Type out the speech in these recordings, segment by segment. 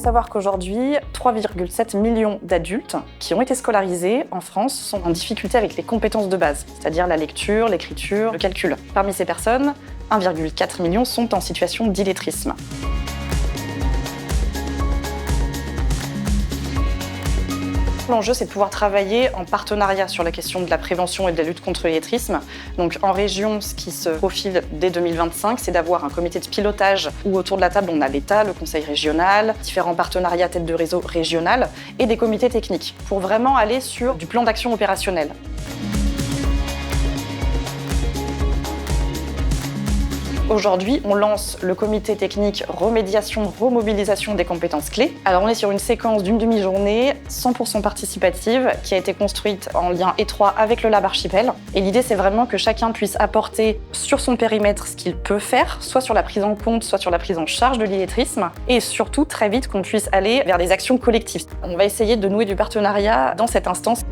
savoir qu'aujourd'hui, 3,7 millions d'adultes qui ont été scolarisés en France sont en difficulté avec les compétences de base, c'est-à-dire la lecture, l'écriture, le calcul. Parmi ces personnes, 1,4 million sont en situation d'illettrisme. L'enjeu, c'est de pouvoir travailler en partenariat sur la question de la prévention et de la lutte contre l'illettrisme. Donc en région, ce qui se profile dès 2025, c'est d'avoir un comité de pilotage où autour de la table, on a l'État, le conseil régional, différents partenariats têtes de réseau régional et des comités techniques pour vraiment aller sur du plan d'action opérationnel. Aujourd'hui, on lance le comité technique remédiation, remobilisation des compétences clés. Alors on est sur une séquence d'une demi-journée 100% participative qui a été construite en lien étroit avec le Lab Archipel. Et l'idée, c'est vraiment que chacun puisse apporter sur son périmètre ce qu'il peut faire, soit sur la prise en compte, soit sur la prise en charge de l'illettrisme. Et surtout, très vite, qu'on puisse aller vers des actions collectives. On va essayer de nouer du partenariat dans cette instance.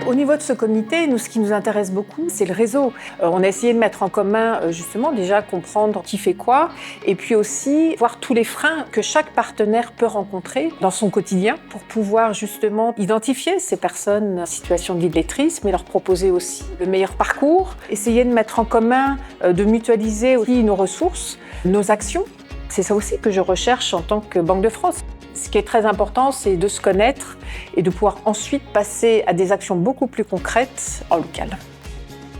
Au niveau de ce comité, nous, ce qui nous intéresse beaucoup, c'est le réseau. On a essayé de mettre en commun, justement, déjà comprendre qui fait quoi, et puis aussi voir tous les freins que chaque partenaire peut rencontrer dans son quotidien pour pouvoir justement identifier ces personnes en situation d'illettrisme et leur proposer aussi le meilleur parcours. Essayer de mettre en commun, de mutualiser aussi nos ressources, nos actions. C'est ça aussi que je recherche en tant que Banque de France. Ce qui est très important, c'est de se connaître et de pouvoir ensuite passer à des actions beaucoup plus concrètes en local.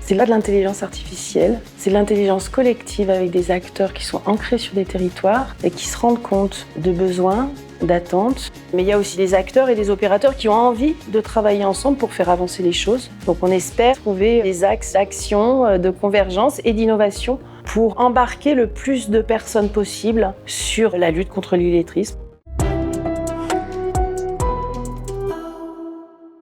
C'est pas de l'intelligence artificielle, c'est de l'intelligence collective avec des acteurs qui sont ancrés sur des territoires et qui se rendent compte de besoins, d'attentes. Mais il y a aussi des acteurs et des opérateurs qui ont envie de travailler ensemble pour faire avancer les choses. Donc on espère trouver des axes d'action, de convergence et d'innovation pour embarquer le plus de personnes possible sur la lutte contre l'illettrisme.